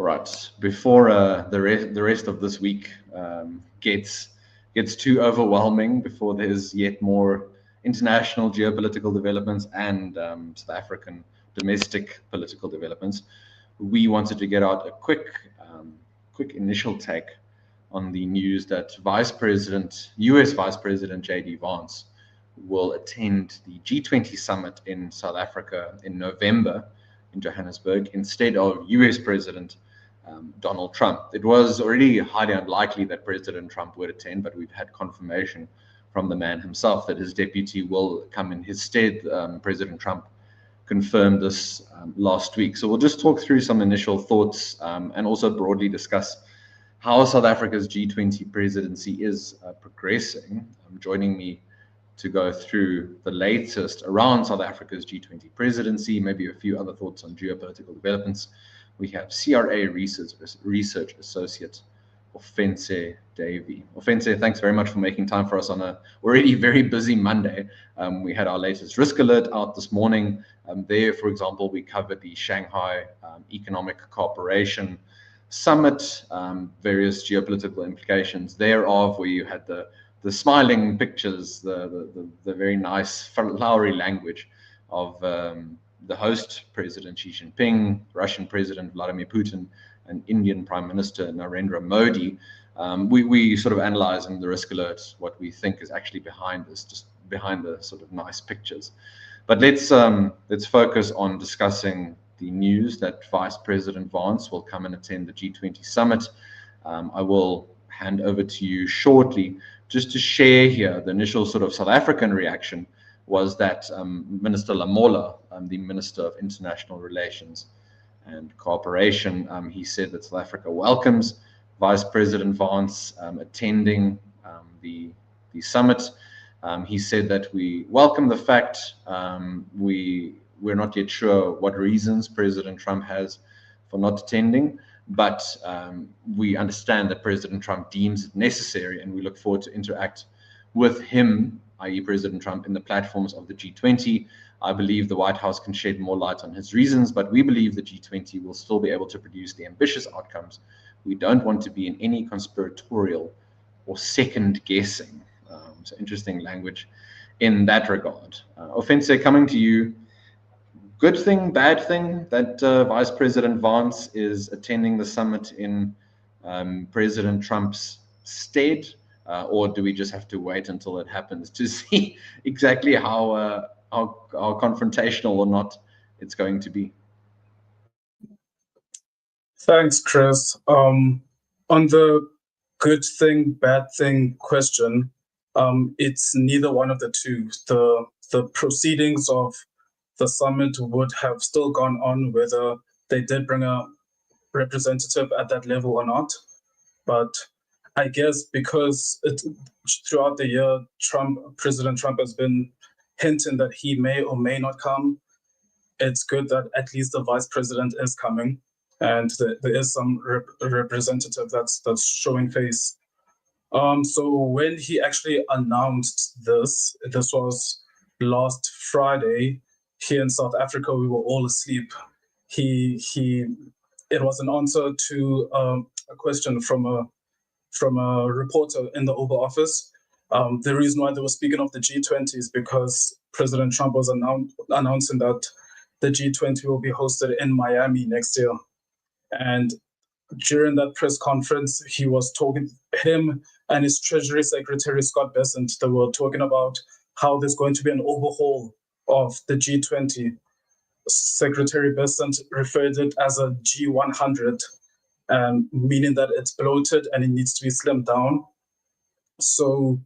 All right. Before the rest of this week gets too overwhelming, before there's yet more international geopolitical developments and South African domestic political developments, we wanted to get out a quick initial take on the news that U.S. Vice President J.D. Vance will attend the G20 Summit in South Africa in November in Johannesburg instead of U.S. President Donald Trump. It was already highly unlikely that President Trump would attend, but we've had confirmation from the man himself that his deputy will come in his stead. President Trump confirmed this last week. So we'll just talk through some initial thoughts and also broadly discuss how South Africa's G20 presidency is progressing. Joining me to go through the latest around South Africa's G20 presidency, maybe a few other thoughts on geopolitical developments. We have CRA Research Associate Ofentse Davhie. Ofentse, thanks very much for making time for us on a already very busy Monday. We had our latest risk alert out this morning. There, for example, we covered the Shanghai Economic Cooperation Summit, various geopolitical implications thereof, where you had the smiling pictures, the very nice flowery language of the host, President Xi Jinping, Russian President Vladimir Putin, and Indian Prime Minister Narendra Modi. We sort of analyze in the risk alert what we think is actually behind this, just behind the sort of nice pictures. But let's focus on discussing the news that Vice President Vance will come and attend the G20 Summit. I will hand over to you shortly just to share here the initial sort of South African reaction was that Minister Lamola, the Minister of International Relations and Cooperation, he said that South Africa welcomes Vice President Vance attending the summit. He said that we welcome the fact we're not yet sure what reasons President Trump has for not attending, but we understand that President Trump deems it necessary, and we look forward to interact with him, i.e. President Trump, in the platforms of the G20. I believe the White House can shed more light on his reasons, but we believe the G20 will still be able to produce the ambitious outcomes. We don't want to be in any conspiratorial or second guessing. So interesting language in that regard. Ofentse, coming to you, good thing, bad thing that Vice President Vance is attending the summit in President Trump's stead, or do we just have to wait until it happens to see exactly how confrontational or not it's going to be? Thanks, Chris. On the good thing, bad thing question, it's neither one of the two. The proceedings of the summit would have still gone on whether they did bring a representative at that level or not. But I guess because throughout the year, President Trump has been hinting that he may or may not come, it's good that at least the vice president is coming, and there is some representative that's showing face. So when he actually announced this was last Friday. Here in South Africa, we were all asleep. It was an answer to a question from a reporter in the Oval Office. The reason why they were speaking of the G20 is because President Trump was announcing that the G20 will be hosted in Miami next year. And during that press conference, he was talking, him and his Treasury Secretary, Scott Bessent, they were talking about how there's going to be an overhaul of the G20. Secretary Bessent referred it as a G100, meaning that it's bloated and it needs to be slimmed down. So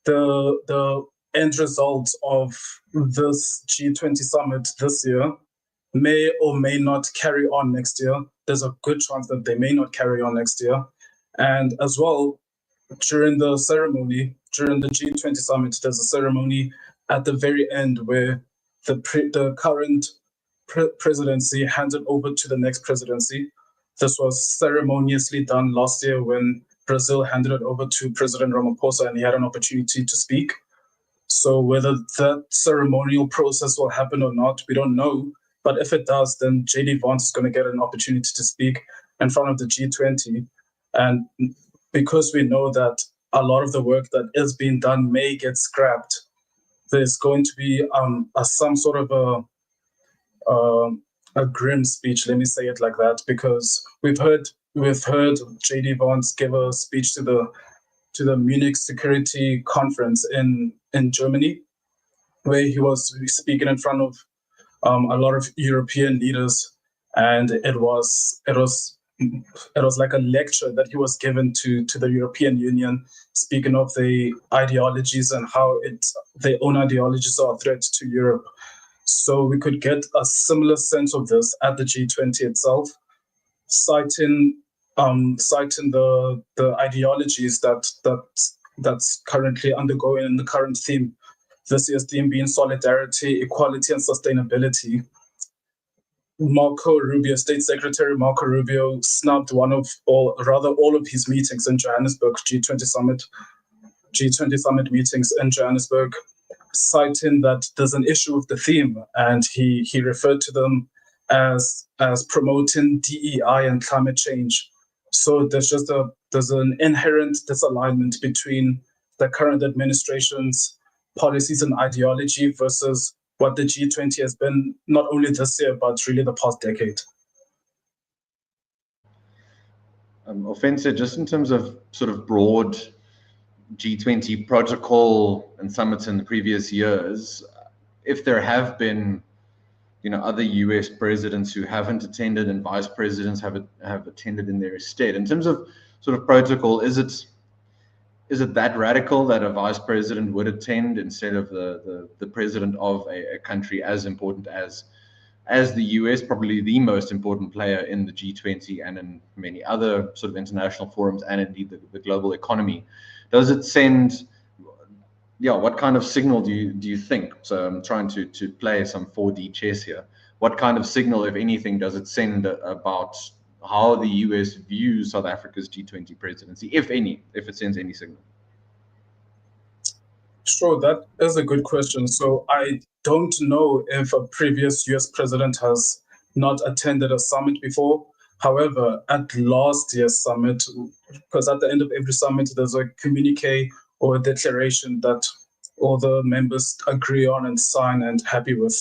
the end result of this G20 summit this year may or may not carry on next year. There's a good chance that they may not carry on next year. And as well, during the ceremony, during the G20 summit, there's a ceremony at the very end where the current presidency handed over to the next presidency. This was ceremoniously done last year when Brazil handed it over to President Ramaphosa and he had an opportunity to speak. So whether that ceremonial process will happen or not, we don't know. But if it does, then J.D. Vance is going to get an opportunity to speak. in front of the G20. And because we know that a lot of the work that is being done may get scrapped, there's going to be some sort of a grim speech, let me say it like that, because we've heard JD Vance give a speech to the Munich Security Conference in Germany, where he was speaking in front of a lot of European leaders, and it was like a lecture that he was given to the European Union, speaking of the ideologies and how their own ideologies are a threat to Europe. So we could get a similar sense of this at the G20 itself, citing the ideologies that's currently undergoing in the current theme. This year's theme being solidarity, equality, and sustainability. State Secretary Marco Rubio snubbed all of his meetings in Johannesburg, G20 Summit meetings in Johannesburg, citing that there's an issue with the theme, and he referred to them as promoting DEI and climate change. So there's an inherent disalignment between the current administration's policies and ideology versus what the G20 has been, not only this year, but really the past decade. Ofentse, just in terms of sort of broad G20 protocol and summits in the previous years, if there have been, other US presidents who haven't attended and vice presidents have attended in their stead, in terms of sort of protocol, is it that radical that a vice president would attend instead of the president of a country as important as the US, probably the most important player in the G20 and in many other sort of international forums, and indeed the global economy? Does it send, what kind of signal do you think? So I'm trying to play some 4D chess here. What kind of signal, if anything, does it send about how the US views South Africa's G20 presidency, if it sends any signal? Sure, that is a good question. So I don't know if a previous US president has not attended a summit before. However, at last year's summit, because at the end of every summit, there's a communique or a declaration that all the members agree on and sign and happy with.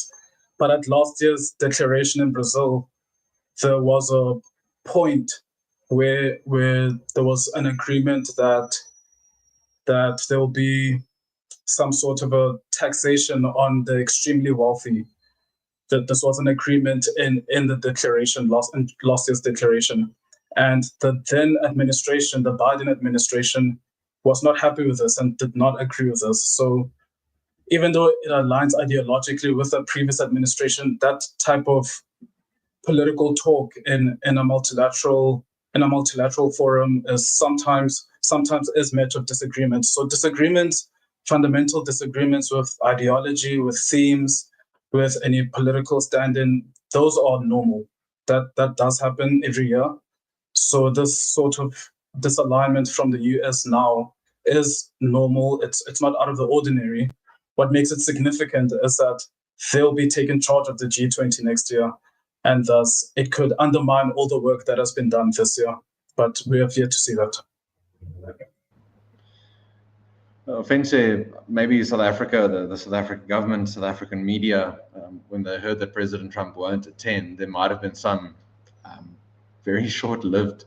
But at last year's declaration in Brazil, there was a point where there was an agreement that there will be some sort of a taxation on the extremely wealthy. That this was an agreement in the declaration, last year's declaration. And the then administration, the Biden administration, was not happy with this and did not agree with this. So even though it aligns ideologically with the previous administration, that type of political talk in a multilateral forum is sometimes is met with disagreements. So fundamental disagreements with ideology, with themes, with any political stand-in, those are normal. That does happen every year. So this sort of disalignment from the US now is normal. It's not out of the ordinary. What makes it significant is that they'll be taking charge of the G20 next year, and thus it could undermine all the work that has been done this year. But we have yet to see that. Ofentse, maybe South Africa, the South African government, South African media, when they heard that President Trump won't attend, there might have been some very short-lived,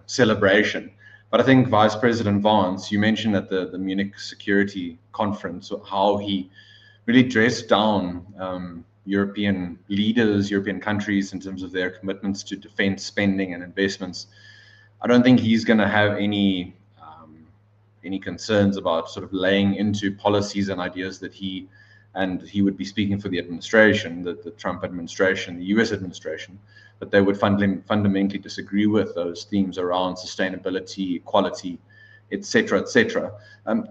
celebration. But I think Vice President Vance, you mentioned at the Munich Security Conference how he really dressed down European leaders, European countries in terms of their commitments to defense spending and investments. I don't think he's going to have any concerns about sort of laying into policies and ideas that he would be speaking for the administration, the Trump administration, the US administration, but they would fundamentally disagree with those themes around sustainability, equality, etc., etc.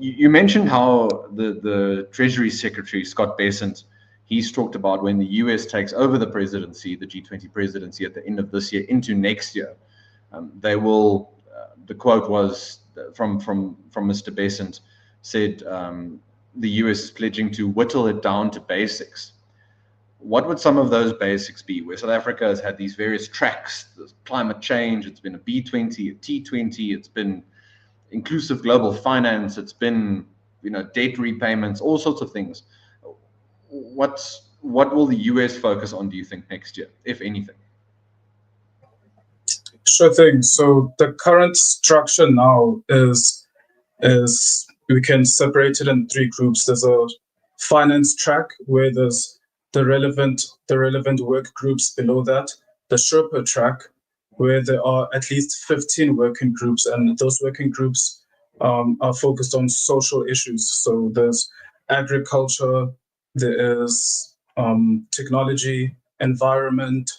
You mentioned how the Treasury Secretary, Scott Bessent, he's talked about when the US takes over the presidency, the G20 presidency at the end of this year into next year, they will, the quote was from Mr. Bessent, said the US is pledging to whittle it down to basics. what would some of those basics be, where South Africa has had these various tracks? There's climate change, it's been a B20, a T20, it's been inclusive global finance, it's been, debt repayments, all sorts of things. What will the US focus on, do you think, next year, if anything? Sure thing. So the current structure now is we can separate it in three groups. There's a finance track where there's the relevant work groups below that. The Sherpa track, where there are at least 15 working groups, and those working groups are focused on social issues. So there's agriculture, there is technology, environment,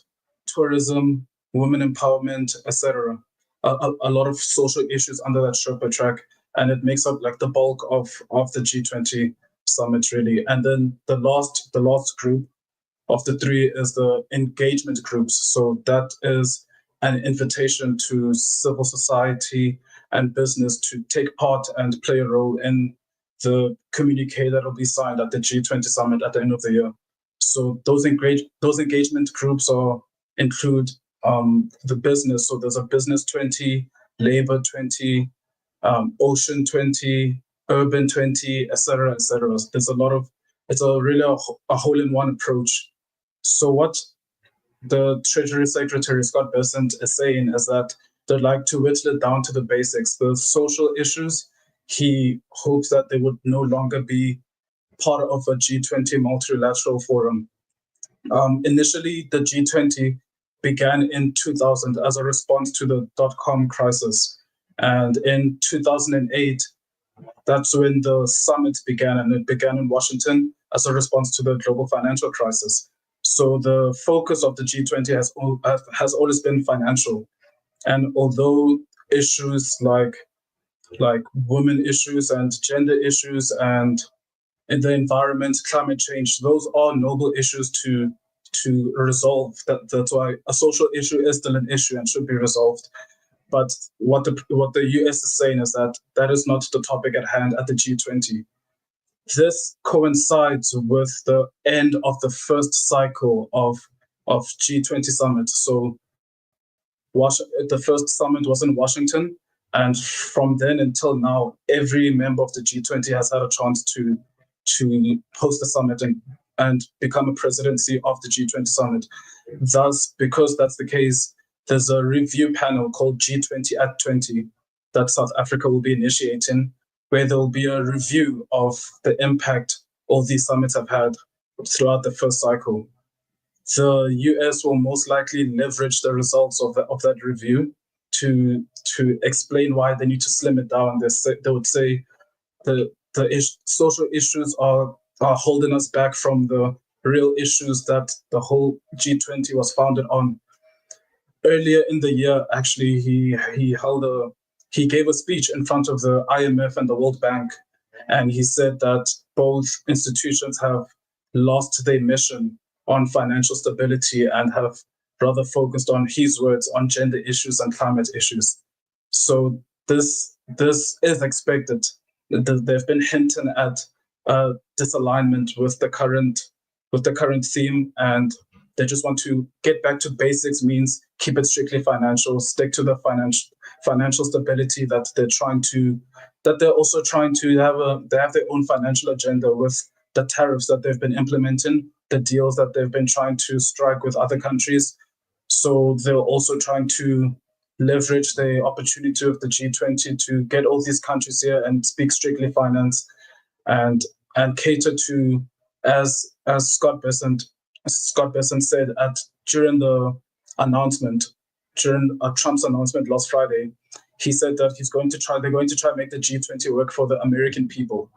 tourism, women empowerment, etc. A lot of social issues under that Sherpa track, and it makes up like the bulk of the G20 summit, really. And then the last group of the three is the engagement groups. So that is an invitation to civil society and business to take part and play a role in the communique that will be signed at the G20 summit at the end of the year. So those engagement groups include the business. So there's a business 20, labor 20, ocean 20, urban 20, etc., etc. There's it's really a hole-in-one approach. So what the Treasury Secretary Scott Bessent is saying is that they'd like to whittle it down to the basics. The social issues, he hopes that they would no longer be part of a G20 multilateral forum. Initially, the G20 began in 2000 as a response to the dot-com crisis. And in 2008, that's when the summit began, and it began in Washington as a response to the global financial crisis. So the focus of the G20 has always been financial. And although issues like women issues and gender issues and in the environment, climate change, those are noble issues to resolve. That's why a social issue is still an issue and should be resolved. But what the US is saying is that is not the topic at hand at the G20. This coincides with the end of the first cycle of G20 Summit. So the first summit was in Washington, and from then until now, every member of the G20 has had a chance to host the summit and become a presidency of the G20 Summit. Thus, because that's the case, there's a review panel called G20 at 20 that South Africa will be initiating, where there will be a review of the impact all these summits have had throughout the first cycle. The US will most likely leverage the results of that review to explain why they need to slim it down. They would say the social issues are holding us back from the real issues that the whole G20 was founded on. Earlier in the year, actually, he gave a speech in front of the IMF and the World Bank, and he said that both institutions have lost their mission on financial stability and have rather focused on, his words, on gender issues and climate issues. So this is expected. They've been hinting at disalignment with the current theme, and they just want to get back to basics, means keep it strictly financial, stick to the financial stability that they're also trying to have. They have their own financial agenda with the tariffs that they've been implementing, the deals that they've been trying to strike with other countries. So they're also trying to leverage the opportunity of the G20 to get all these countries here and speak strictly finance and cater to, as Scott Bessent said during the announcement, during Trump's announcement last Friday, he said that they're going to try and make the G20 work for the American people.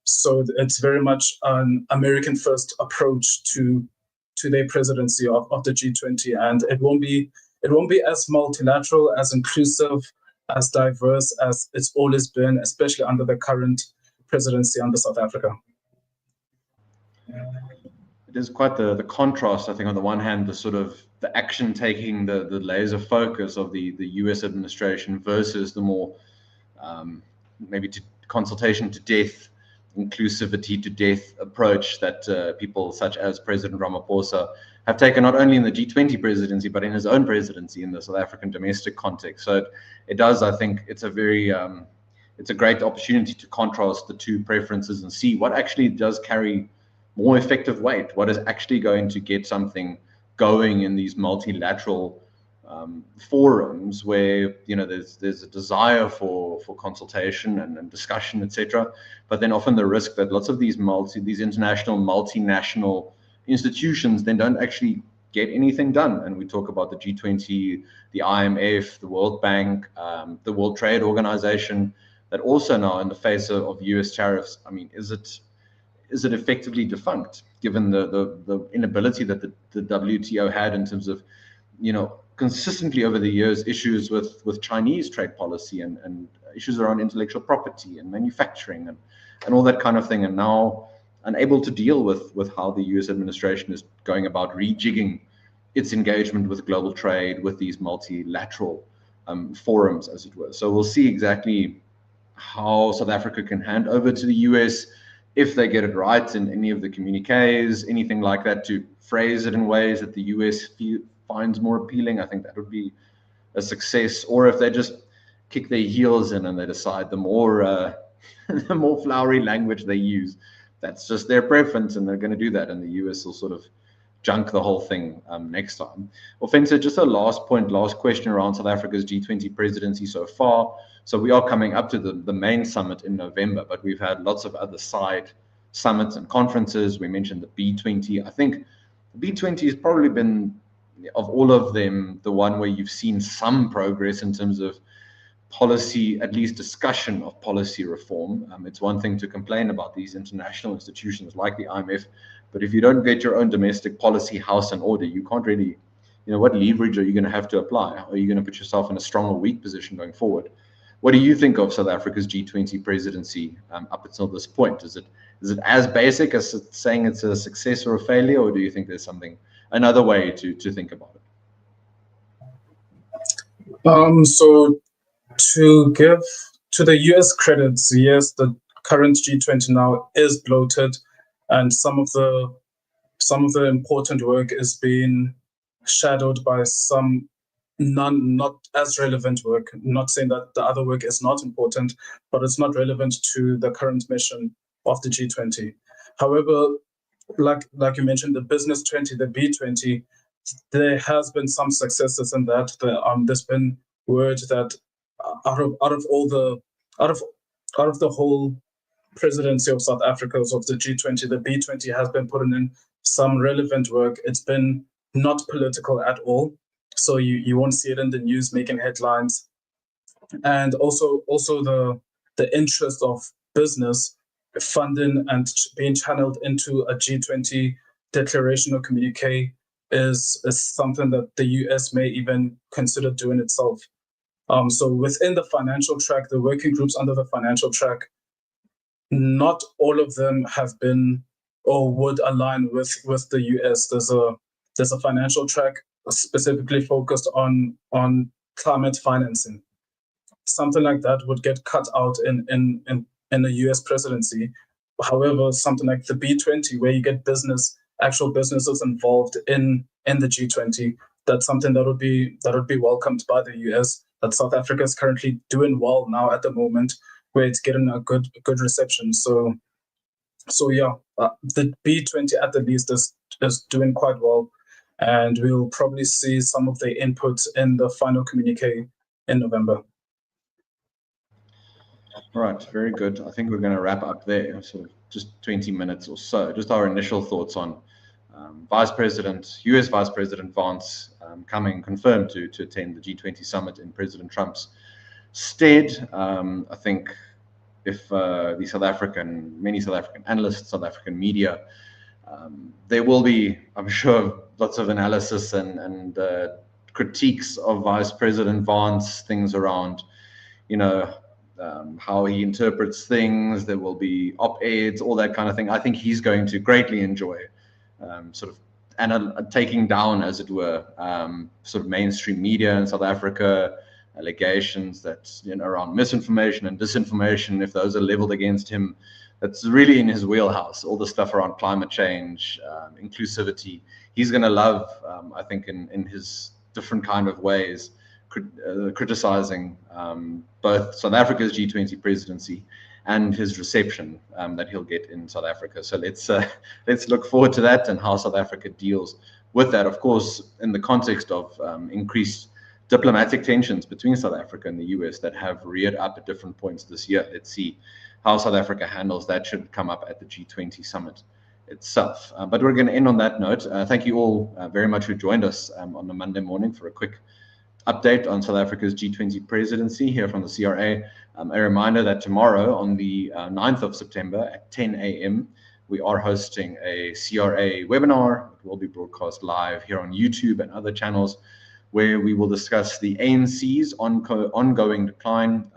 So it's very much an American first approach to their presidency of the G20, and it won't be as multilateral, as inclusive, as diverse as it's always been, especially under the current presidency under South Africa. It is quite the contrast, I think. On the one hand, the sort of the action taking, the laser focus of the US administration versus the more maybe consultation to death inclusivity to death approach that people such as President Ramaphosa have taken, not only in the G20 presidency, but in his own presidency in the South African domestic context. So it does, I think, it's a very, it's a great opportunity to contrast the two preferences and see what actually does carry more effective weight, what is actually going to get something going in these multilateral forums where, you know, there's a desire for consultation and discussion, etc. But then often the risk that lots of these international multinational institutions then don't actually get anything done. And we talk about the G20, the IMF, the World Bank, the World Trade Organization, that also now in the face of US tariffs, I mean, is it effectively defunct, given the inability that the WTO had in terms of, you know, consistently over the years issues with Chinese trade policy and issues around intellectual property and manufacturing and all that kind of thing, and now unable to deal with how the US administration is going about rejigging its engagement with global trade, with these multilateral forums, as it were. So we'll see exactly how South Africa can hand over to the US, if they get it right in any of the communiques, anything like that, to phrase it in ways that the US finds more appealing. I think that would be a success. Or if they just kick their heels in and they decide the more the more flowery language they use, that's just their preference, and they're going to do that, and the US will sort of junk the whole thing next time. Ofentse, just a last question around South Africa's G20 presidency so far. So we are coming up to the main summit in November, but we've had lots of other side summits and conferences. We mentioned the B20. I think the B20 has probably been, of all of them, the one where you've seen some progress in terms of policy, at least discussion of policy reform. It's one thing to complain about these international institutions like the IMF, but if you don't get your own domestic policy house in order, you can't really, you know, what leverage are you going to have to apply? Are you going to put yourself in a strong or weak position going forward? What do you think of South Africa's G20 presidency up until this point? Is it as basic as saying it's a success or a failure, or do you think there's another way to think about it? So to give to the US credits, yes, the current G20 now is bloated, and some of the important work is being shadowed by some not as relevant work. I'm not saying that the other work is not important, but it's not relevant to the current mission of the G20. However, like you mentioned, the Business 20, the B20, there has been some successes in that. There's been word that out of the whole presidency of South Africa, of the G20, the B20 has been putting in some relevant work. It's been not political at all, so you won't see it in the news making headlines. And also the interest of business funding and being channeled into a G20 declaration or communique is something that the US may even consider doing itself. So within the financial track, the working groups under the financial track, not all of them have been or would align with the US. There's a financial track specifically focused on climate financing. Something like that would get cut out in the US presidency. However, something like the B20, where you get actual businesses involved in the G20, that's something that would be welcomed by the US. That South Africa is currently doing well now at the moment, where it's getting a good reception. So yeah, the B20 at the least is doing quite well, and we'll probably see some of the inputs in the final communique in November. All right, very good. I think we're going to wrap up there, sort of just 20 minutes or so. Just our initial thoughts on US Vice President Vance coming confirmed to attend the G20 Summit in President Trump's stead. I think if many South African analysts, South African media, there will be, I'm sure, lots of analysis and critiques of Vice President Vance, things around, how he interprets things. There will be op-eds, all that kind of thing. I think he's going to greatly enjoy taking down, as it were, sort of mainstream media in South Africa, allegations that around misinformation and disinformation, if those are leveled against him, that's really in his wheelhouse. All the stuff around climate change, inclusivity. He's going to love, I think, in his different kind of ways, criticizing both South Africa's G20 presidency and his reception that he'll get in South Africa. So let's look forward to that and how South Africa deals with that. Of course, in the context of increased diplomatic tensions between South Africa and the US that have reared up at different points this year. Let's see how South Africa handles that. Should come up at the G20 Summit itself. But we're going to end on that note. Thank you all very much who joined us on the Monday morning for a quick update on South Africa's G20 presidency here from the CRA. A reminder that tomorrow on the 9th of September at 10 a.m. we are hosting a CRA webinar. It will be broadcast live here on YouTube and other channels, where we will discuss the ANC's ongoing decline,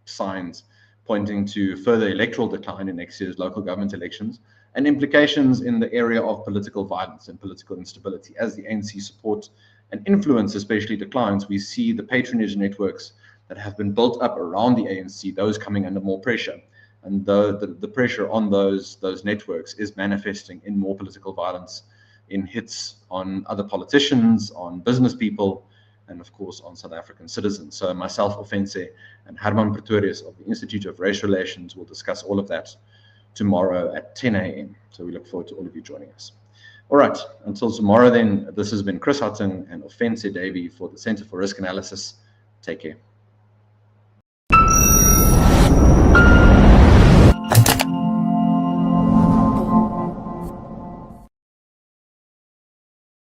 signs pointing to further electoral decline in next year's local government elections, and implications in the area of political violence and political instability. As the ANC support and influence especially declines, we see the patronage networks that have been built up around the ANC, those coming under more pressure. And the pressure on those networks is manifesting in more political violence, in hits on other politicians, on business people, and of course on South African citizens. So myself, Ofentse, and Herman Pretorius of the Institute of Race Relations will discuss all of that tomorrow at 10 a.m. So we look forward to all of you joining us. All right, until tomorrow then, this has been Chris Hattingh and Ofentse Davhie for the Center for Risk Analysis. Take care.